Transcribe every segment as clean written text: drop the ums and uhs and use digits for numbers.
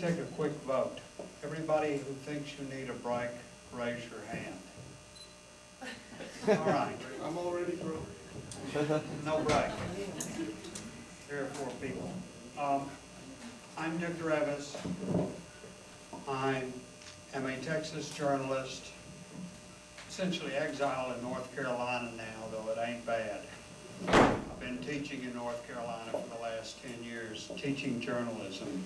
Take a quick vote. Everybody who thinks you need a break, raise your hand. All right. I'm already through. No break. 3 or 4 people. I'm Dick Reavis. I am a Texas journalist, essentially exiled in North Carolina now, though it ain't bad. I've been teaching in North Carolina for the last 10 years, teaching journalism.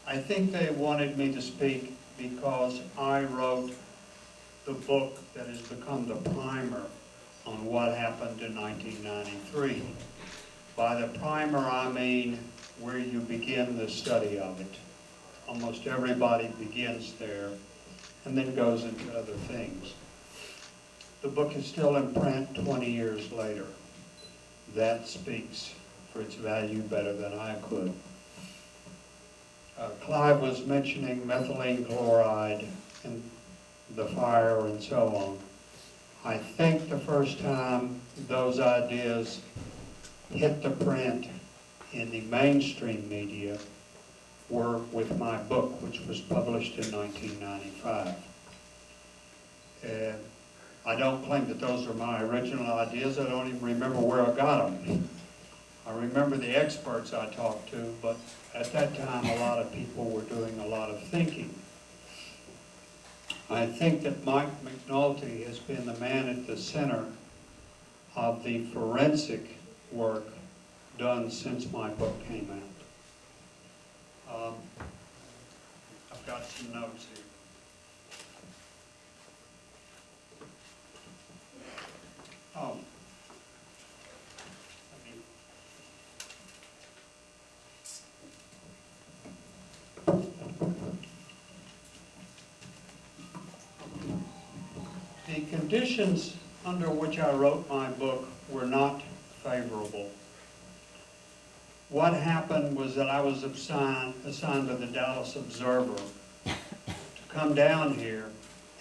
I think they wanted me to speak because I wrote the book that has become the primer on what happened in 1993. By the primer, I mean where you begin the study of it. Almost everybody begins there and then goes into other things. The book is still in print 20 years later. That speaks for its value better than I could. Clive was mentioning methylene chloride and the fire and so on. I think the first time those ideas hit the print in the mainstream media were with my book, which was published in 1995. And I don't claim that those are my original ideas. I don't even remember where I got them. I remember the experts I talked to, but at that time a lot of people were doing a lot of thinking. I think that Mike McNulty has been the man at the center of the forensic work done since my book came out. I've got some notes here. Oh. The conditions under which I wrote my book were not favorable. What happened was that I was assigned to the Dallas Observer to come down here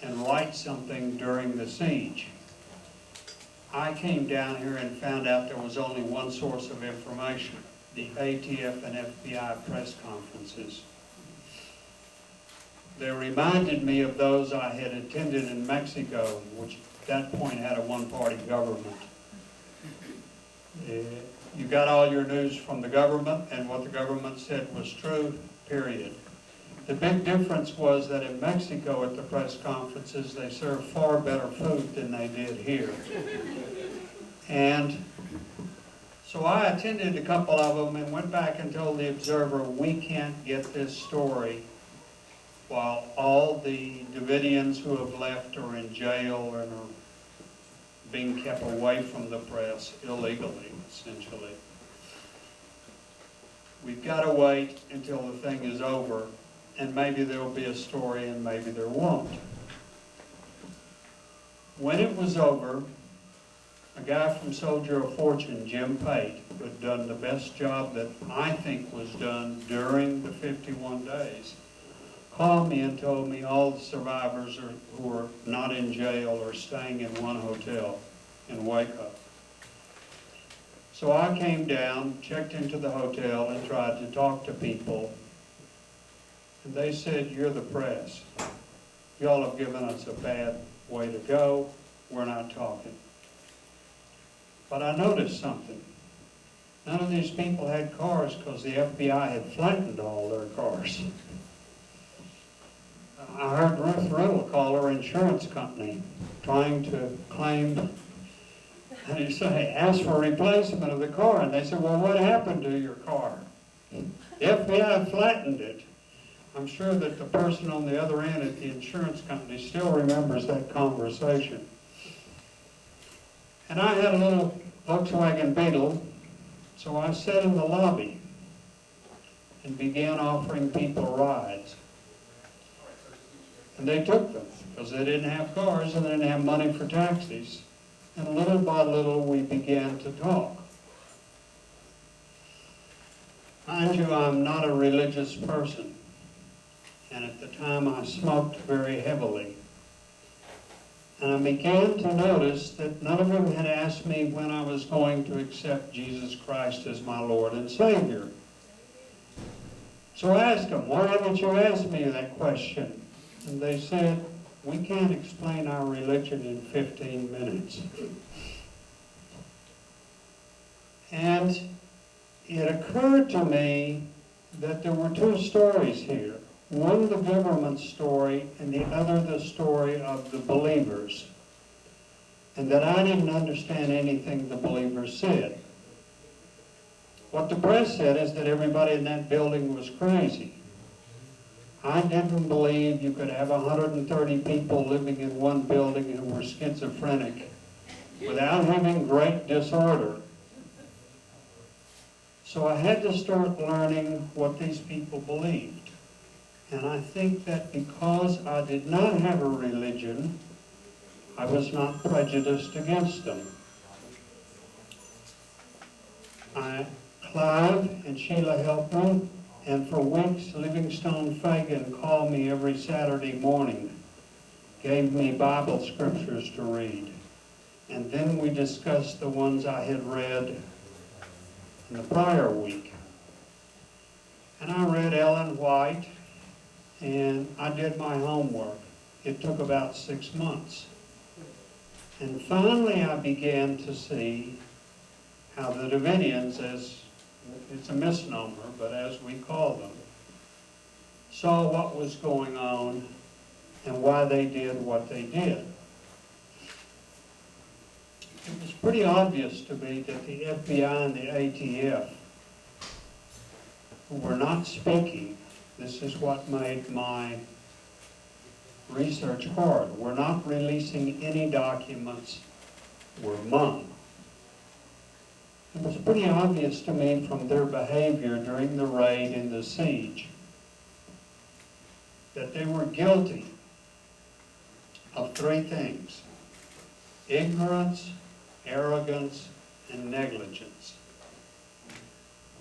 and write something during the siege. I came down here and found out there was only one source of information, the ATF and FBI press conferences. They reminded me of those I had attended in Mexico, which at that point had a one-party government. You got all your news from the government, and what the government said was true, period. The big difference was that in Mexico at the press conferences, they served far better food than they did here. And so I attended a couple of them and went back and told the Observer, we can't get this story while all the Davidians who have left are in jail and are being kept away from the press illegally, essentially. We've got to wait until the thing is over, and maybe there'll be a story and maybe there won't. When it was over, a guy from Soldier of Fortune, Jim Pate, who had done the best job that I think was done during the 51 days, called me and told me all the survivors who are not in jail are staying in one hotel in Waco. So I came down, checked into the hotel, and tried to talk to people. And they said, you're the press. Y'all have given us a bad way to go. We're not talking. But I noticed something. None of these people had cars because the FBI had flattened all their cars. I heard Ruth Riddle call her insurance company trying to claim, and he said, ask for a replacement of the car. And they said, well, what happened to your car? The FBI flattened it. I'm sure that the person on the other end at the insurance company still remembers that conversation. And I had a little Volkswagen Beetle, so I sat in the lobby and began offering people rides. And they took them because they didn't have cars and they didn't have money for taxis. And little by little we began to talk. Mind you, I'm not a religious person. And at the time I smoked very heavily. And I began to notice that none of them had asked me when I was going to accept Jesus Christ as my Lord and Savior. So I asked them, why haven't you asked me that question? And they said, we can't explain our religion in 15 minutes. And it occurred to me that there were two stories here. One, the government story, and the other, the story of the believers. And that I didn't understand anything the believers said. What the press said is that everybody in that building was crazy. I didn't believe you could have 130 people living in one building who were schizophrenic without having great disorder. So I had to start learning what these people believed. And I think that because I did not have a religion, I was not prejudiced against them. Clive and Sheila helped me, and for weeks Livingstone Fagan called me every Saturday morning, gave me Bible scriptures to read, and then we discussed the ones I had read in the prior week. And I read Ellen White, and I did my homework. It took about 6 months. And finally I began to see how the Davidians, as it's a misnomer, but as we call them, saw what was going on and why they did what they did. It was pretty obvious to me that the FBI and the ATF, who were not speaking, this is what made my research hard, were not releasing any documents, were mum. It was pretty obvious to me from their behavior during the raid and the siege that they were guilty of three things: ignorance, arrogance, and negligence.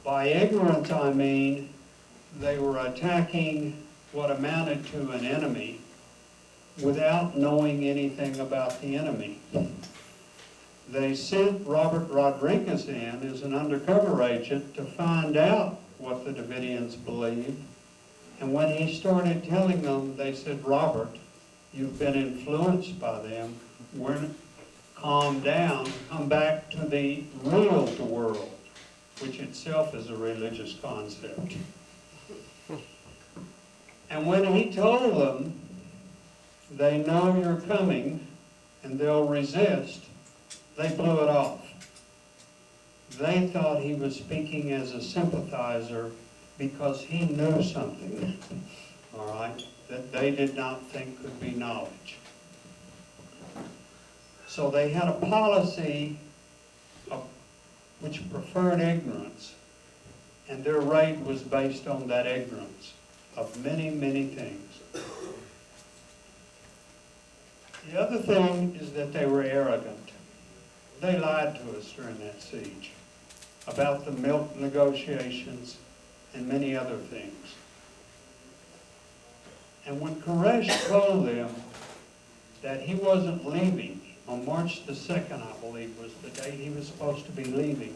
By ignorance, I mean they were attacking what amounted to an enemy without knowing anything about the enemy. They sent Robert Rodriguez in as an undercover agent to find out what the Davidians believed. And when he started telling them, they said, Robert, you've been influenced by them. Calm down, come back to the real world, which itself is a religious concept. And when he told them, they know you're coming and they'll resist, they blew it off. They thought he was speaking as a sympathizer because he knew something, all right, that they did not think could be knowledge. So they had a policy which preferred ignorance, and their raid was based on that ignorance of many, many things. The other thing is that they were arrogant. They lied to us during that siege about the milk negotiations and many other things. And when Koresh told them that he wasn't leaving, on March the 2nd, I believe, was the day he was supposed to be leaving,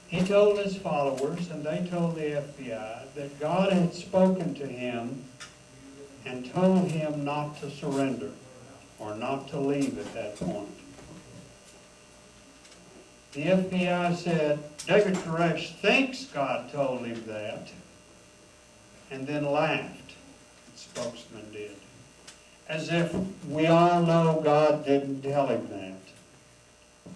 he told his followers, and they told the FBI, that God had spoken to him and told him not to surrender or not to leave at that point. The FBI said, David Koresh thinks God told him that, and then laughed, the spokesman did, as if we all know God didn't tell him that.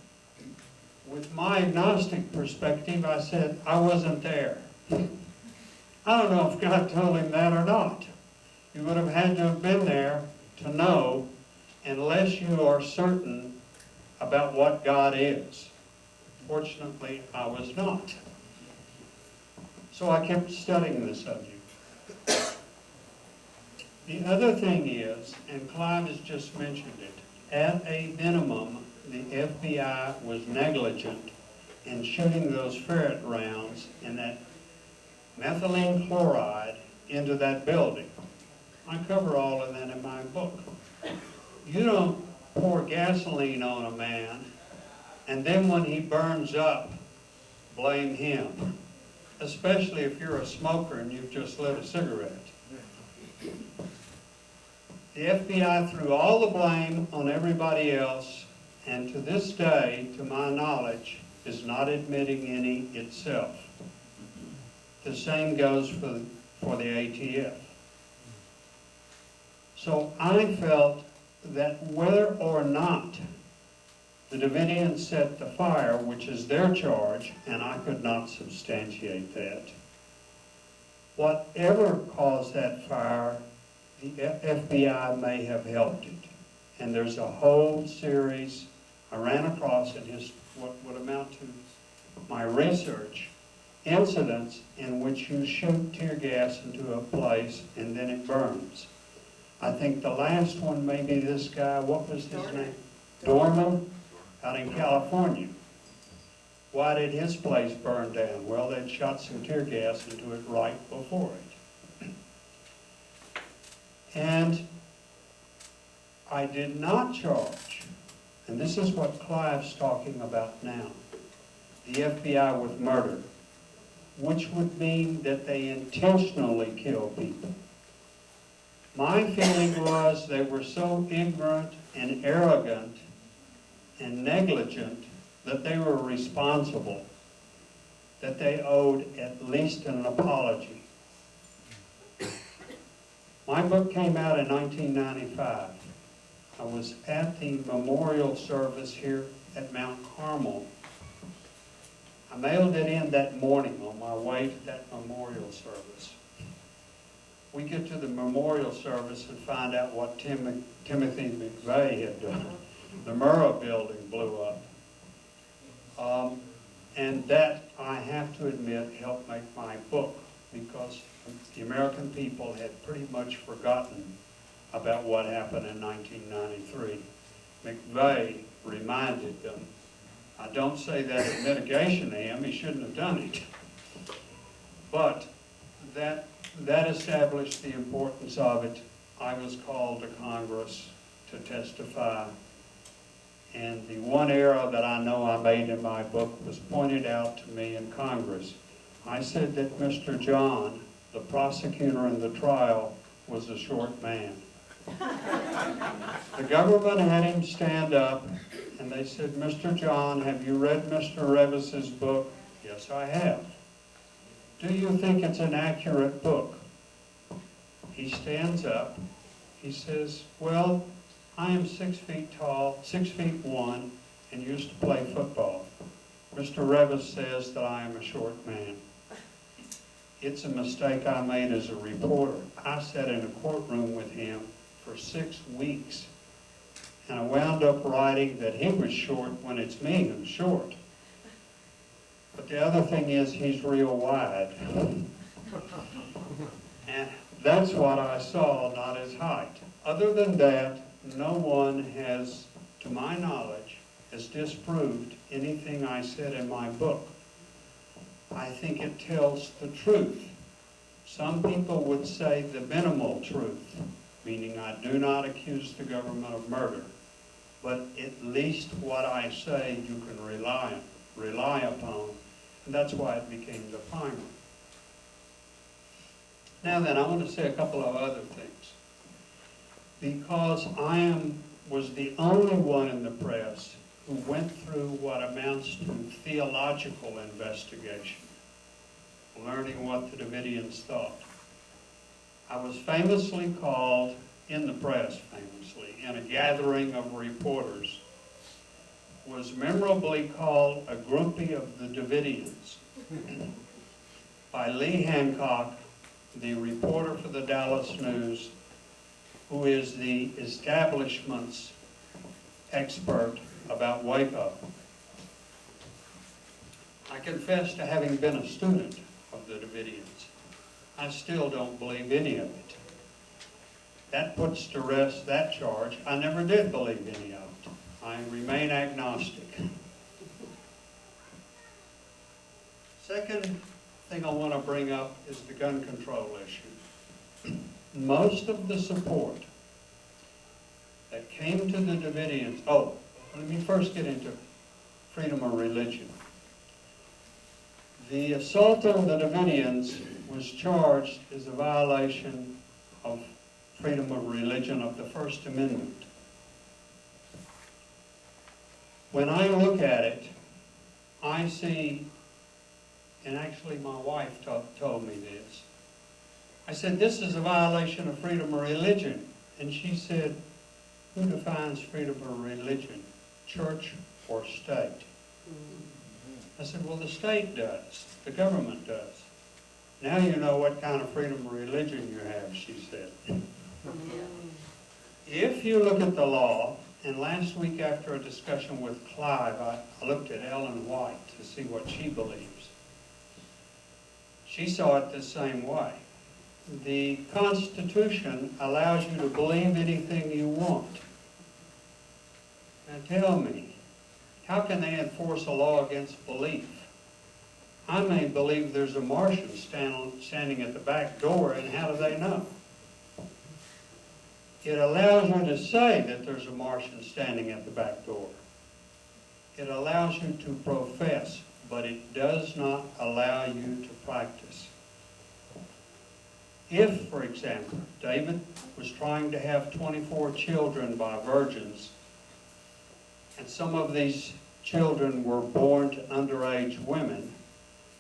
With my agnostic perspective, I said, I wasn't there. I don't know if God told him that or not. You would have had to have been there to know, unless you are certain about what God is. Fortunately, I was not. So I kept studying the subject. The other thing is, and Clive has just mentioned it, at a minimum, the FBI was negligent in shooting those ferret rounds and that methylene chloride into that building. I cover all of that in my book. You don't pour gasoline on a man and then when he burns up, blame him. especially if you're a smoker and you've just lit a cigarette. The FBI threw all the blame on everybody else, and to this day, to my knowledge, is not admitting any itself. The same goes for the ATF. So I felt that whether or not the Davidians set the fire, which is their charge, and I could not substantiate that, whatever caused that fire, the FBI may have helped it. And there's a whole series I ran across in what would amount to my research, incidents in which you shoot tear gas into a place and then it burns. I think the last one may be this guy, what was his name? Dorman, out in California. Why did his place burn down? Well, they'd shot some tear gas into it right before it. And I did not charge, and this is what Clive's talking about now, the FBI with murder, which would mean that they intentionally kill people. My feeling was they were so ignorant and arrogant and negligent that they were responsible, that they owed at least an apology. My book came out in 1995. I was at the memorial service here at Mount Carmel. I mailed it in that morning on my way to that memorial service. We get to the memorial service and find out what Timothy McVeigh had done. The Murrah building blew up. And that, I have to admit, helped make my book, because the American people had pretty much forgotten about what happened in 1993. McVeigh reminded them. I don't say that in mitigation to him, he shouldn't have done it. But that established the importance of it. I was called to Congress to testify, and the one error that I know I made in my book was pointed out to me in Congress. I said that Mr. John, the prosecutor in the trial, was a short man. The government had him stand up, and they said, Mr. John, have you read Mr. Reavis's book? Yes, I have. Do you think it's an accurate book? He stands up. He says, well, I am 6 feet tall, 6'1", and used to play football. Mr. Reavis says that I am a short man. It's a mistake I made as a reporter. I sat in a courtroom with him for 6 weeks, and I wound up writing that he was short when it's me who's short. But the other thing is he's real wide. And that's what I saw, not his height. Other than that, no one has, to my knowledge, has disproved anything I said in my book. I think it tells the truth. Some people would say the minimal truth, meaning I do not accuse the government of murder, but at least what I say you can rely upon, and that's why it became the primer. Now then, I want to say a couple of other things. Because I was the only one in the press who went through what amounts to theological investigation, learning what the Davidians thought. I was famously called, in the press famously, in a gathering of reporters, was memorably called a groupie of the Davidians by Lee Hancock, the reporter for the Dallas News, who is the establishment's expert about Waco. I confess to having been a student of the Davidians. I still don't believe any of it. That puts to rest that charge. I never did believe any of it. I remain agnostic. Second thing I want to bring up is the gun control issue. Most of the support that came to the Davidians, let me first get into freedom of religion. The assault on the Davidians was charged as a violation of freedom of religion of the First Amendment. When I look at it, I see, and actually my wife told me this, I said, this is a violation of freedom of religion. And she said, who defines freedom of religion, church or state? I said, well, the state does, the government does. Now you know what kind of freedom of religion you have, she said. If you look at the law, and last week after a discussion with Clive, I looked at Ellen White to see what she believes. She saw it the same way. The Constitution allows you to believe anything you want. Now tell me, how can they enforce a law against belief? I may believe there's a Martian standing at the back door, and how do they know? It allows you to say that there's a Martian standing at the back door. It allows you to profess, but it does not allow you to practice. If, for example, David was trying to have 24 children by virgins, and some of these children were born to underage women,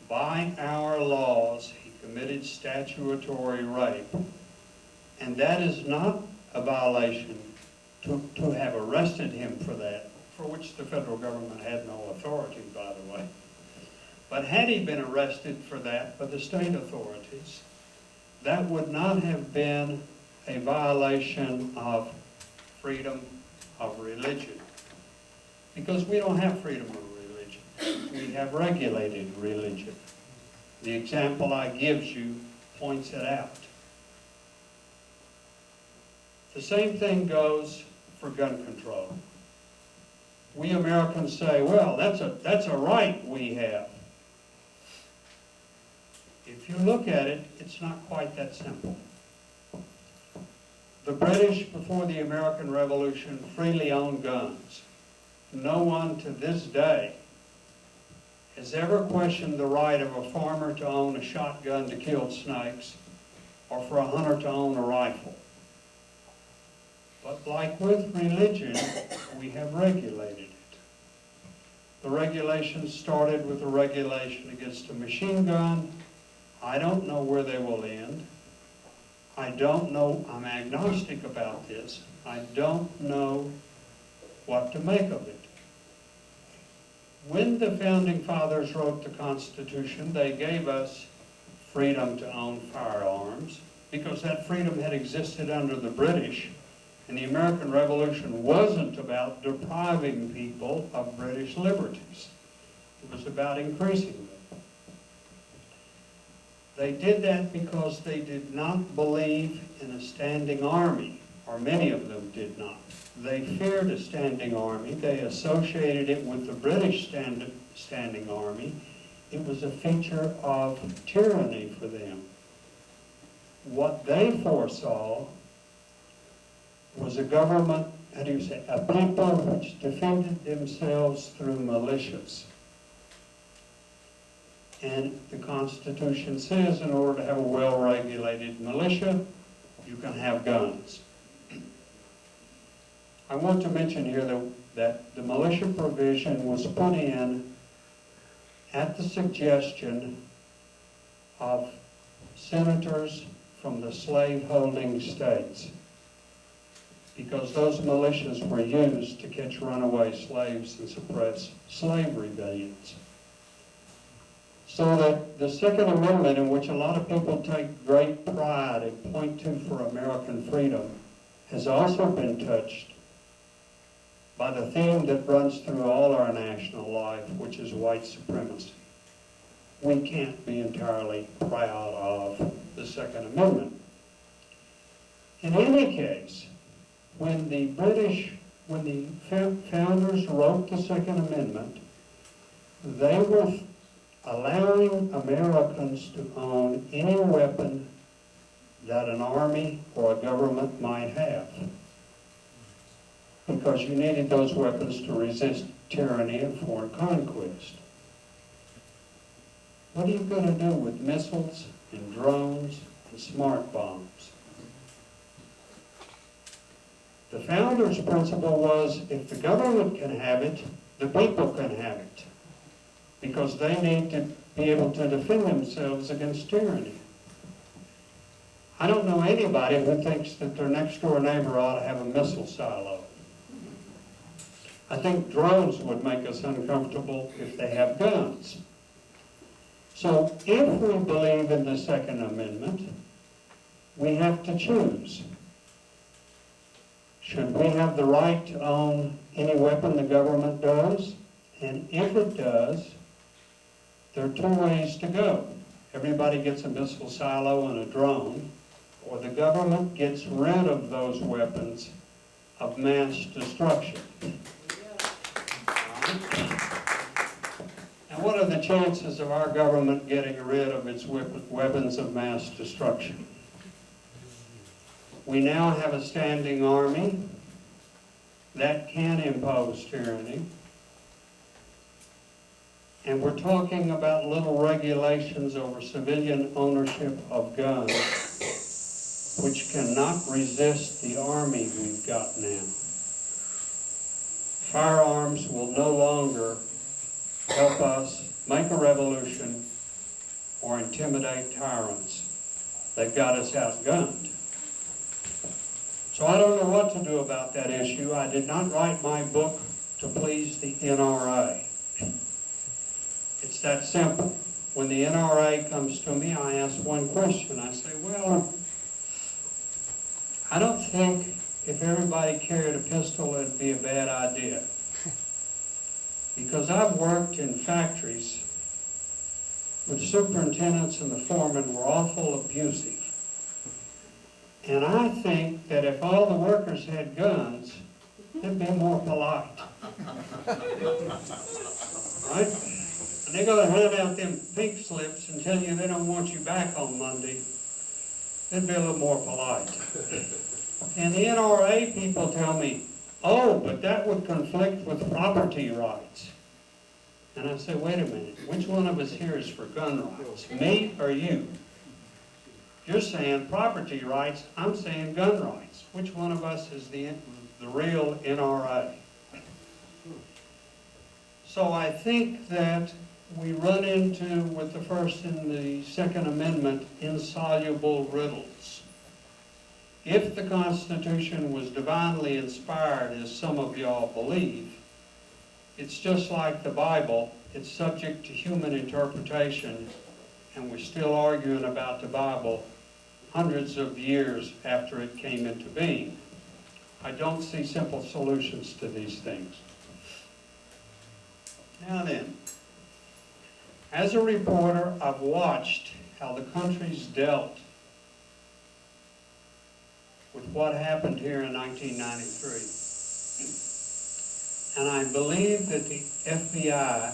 by our laws, he committed statutory rape. And that is not a violation to have arrested him for that, for which the federal government had no authority, by the way. But had he been arrested for that by the state authorities, that would not have been a violation of freedom of religion. Because we don't have freedom of religion. We have regulated religion. The example I give you points it out. The same thing goes for gun control. We Americans say, well, that's a right we have. If you look at it, it's not quite that simple. The British, before the American Revolution, freely owned guns. No one to this day has ever questioned the right of a farmer to own a shotgun to kill snakes or for a hunter to own a rifle. But like with religion, we have regulated it. The regulations started with a regulation against a machine gun. I don't know where they will end. I don't know, I'm agnostic about this. I don't know what to make of it. When the Founding Fathers wrote the Constitution, they gave us freedom to own firearms because that freedom had existed under the British, and the American Revolution wasn't about depriving people of British liberties. It was about increasing them. They did that because they did not believe in a standing army, or many of them did not. They feared a standing army. They associated it with the British standing army. It was a feature of tyranny for them. What they foresaw was a government, how do you say, a people which defended themselves through militias. And the Constitution says in order to have a well-regulated militia, you can have guns. I want to mention here that the militia provision was put in at the suggestion of senators from the slave-holding states, because those militias were used to catch runaway slaves and suppress slave rebellions. So that the Second Amendment, in which a lot of people take great pride and point to for American freedom, has also been touched by the theme that runs through all our national life, which is white supremacy. We can't be entirely proud of the Second Amendment. In any case, when the founders wrote the Second Amendment, they were allowing Americans to own any weapon that an army or a government might have, because you needed those weapons to resist tyranny and foreign conquest. What are you going to do with missiles and drones and smart bombs? The founders' principle was if the government can have it, the people can have it, because they need to be able to defend themselves against tyranny. I don't know anybody who thinks that their next door neighbor ought to have a missile silo. I think drones would make us uncomfortable if they have guns. So if we believe in the Second Amendment, we have to choose. Should we have the right to own any weapon the government does? And if it does, there are two ways to go. Everybody gets a missile silo and a drone, or the government gets rid of those weapons of mass destruction. Now, what are the chances of our government getting rid of its weapons of mass destruction? We now have a standing army that can impose tyranny. And we're talking about little regulations over civilian ownership of guns, which cannot resist the army we've got now. Firearms will no longer help us make a revolution or intimidate tyrants that got us outgunned. So I don't know what to do about that issue. I did not write my book to please the NRA. It's that simple. When the NRA comes to me, I ask one question. I say, well, I don't think if everybody carried a pistol, it'd be a bad idea. Because I've worked in factories where the superintendents and the foremen were awful abusive. And I think that if all the workers had guns, they'd be more polite. Right? And they're going to hand out them pink slips and tell you they don't want you back on Monday. They'd be a little more polite. And the NRA people tell me, oh, but that would conflict with property rights. And I say, wait a minute, which one of us here is for gun rights, me or you? You're saying property rights, I'm saying gun rights. Which one of us is the real NRA? So I think that we run into, with the First and the Second Amendment, insoluble riddles. If the Constitution was divinely inspired, as some of y'all believe, it's just like the Bible. It's subject to human interpretation, and we're still arguing about the Bible hundreds of years after it came into being. I don't see simple solutions to these things. Now then, as a reporter, I've watched how the country's dealt with what happened here in 1993. And I believe that the FBI,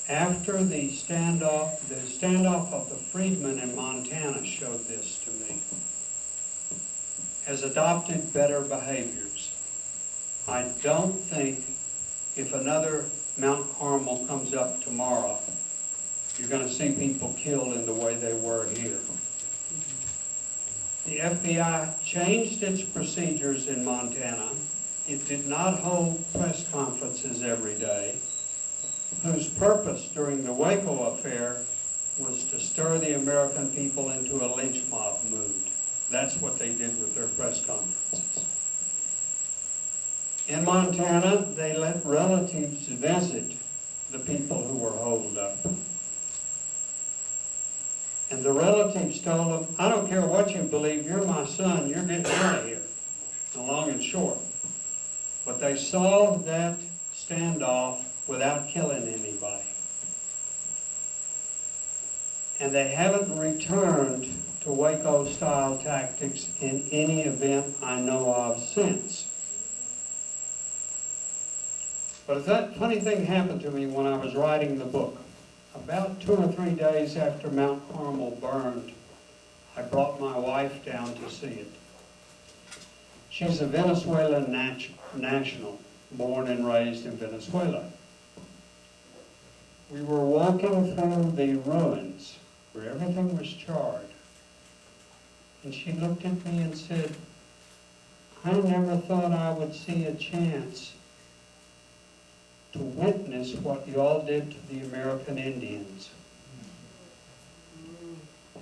after the standoff of the freedmen in Montana showed this to me, has adopted better behaviors. I don't think if another Mount Carmel comes up tomorrow, you're going to see people killed in the way they were here. The FBI changed its procedures in Montana. It did not hold press conferences every day, whose purpose during the Waco affair was to stir the American people into a lynch mob mood. That's what they did with their press conferences. In Montana, they let relatives visit the people who were holed up. And the relatives told them, I don't care what you believe, you're my son, you're getting out of here. And long and short. But they solved that standoff without killing anybody. And they haven't returned to Waco-style tactics in any event I know of since. But that funny thing happened to me when I was writing the book. About 2 or 3 days after Mount Carmel burned, I brought my wife down to see it. She's a Venezuelan national, born and raised in Venezuela. we were walking through the ruins where everything was charred. And she looked at me and said, I never thought I would see a chance to witness what y'all did to the American Indians.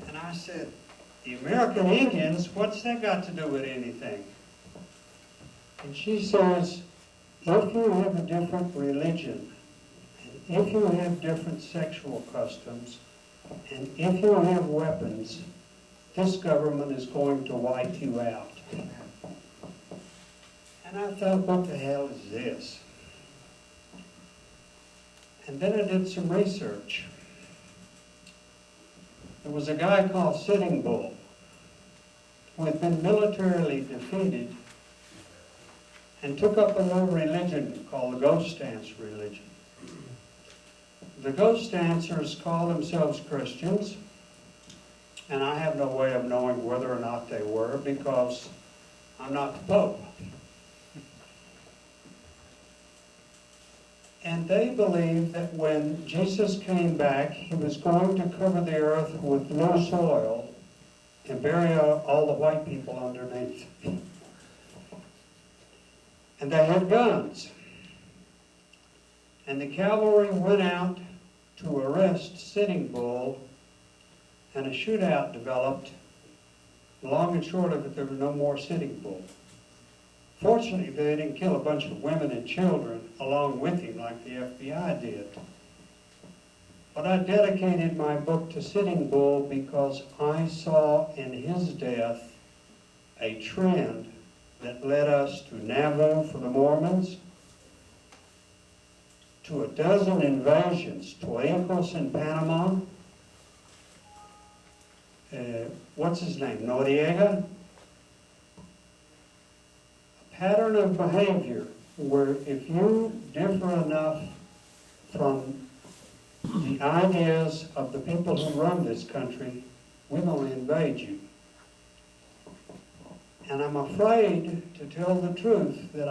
And I said, the American Indians, what's that got to do with anything? And she says, if you have a different religion, and if you have different sexual customs, and if you have weapons, this government is going to wipe you out. And I thought, what the hell is this? And then I did some research. There was a guy called Sitting Bull who had been militarily defeated and took up a new religion called the Ghost Dance religion. The Ghost Dancers call themselves Christians, and I have no way of knowing whether or not they were because I'm not the Pope. And they believe that when Jesus came back, he was going to cover the earth with new soil and bury all the white people underneath. And they had guns. And the cavalry went out to arrest Sitting Bull, and a shootout developed. Long and short of it, there was no more Sitting Bull. Fortunately, they didn't kill a bunch of women and children along with him like the FBI did. But I dedicated my book to Sitting Bull because I saw in his death a trend that led us to Nauvoo for the Mormons, to a dozen invasions, Tuecos in Panama, what's his name, Noriega? Pattern of behavior where if you differ enough from the ideas of the people who run this country, we're going to invade you. And I'm afraid to tell the truth that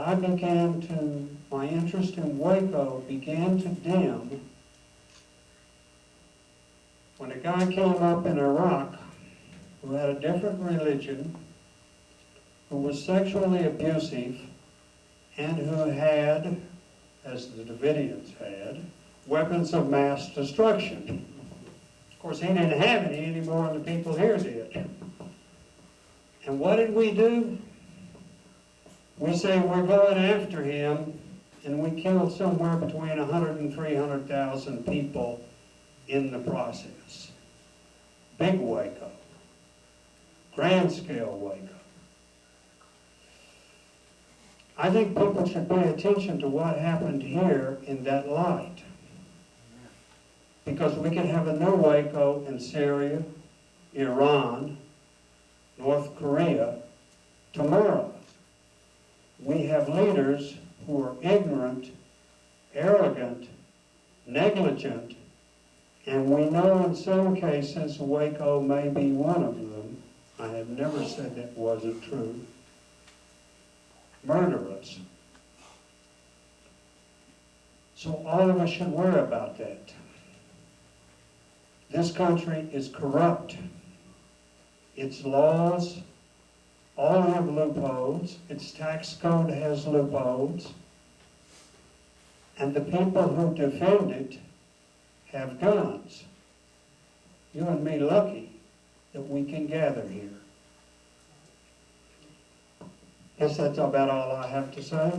my interest in Waco began to dim when a guy came up in Iraq who had a different religion, who was sexually abusive, and who had, as the Davidians had, weapons of mass destruction. Of course, he didn't have any more than the people here did. And what did we do? We say we're going after him, and we killed somewhere between 100 and 300,000 people in the process. Big Waco. Grand scale Waco. I think people should pay attention to what happened here in that light. Because we can have a new Waco in Syria, Iran, North Korea tomorrow. We have leaders who are ignorant, arrogant, negligent, and we know in some cases Waco may be one of them. I have never said that wasn't true. Murderous. So all of us should worry about that. This country is corrupt. Its laws all have loopholes. Its tax code has loopholes. And the people who defend it have guns. You and me lucky that we can gather here. Guess that's about all I have to say.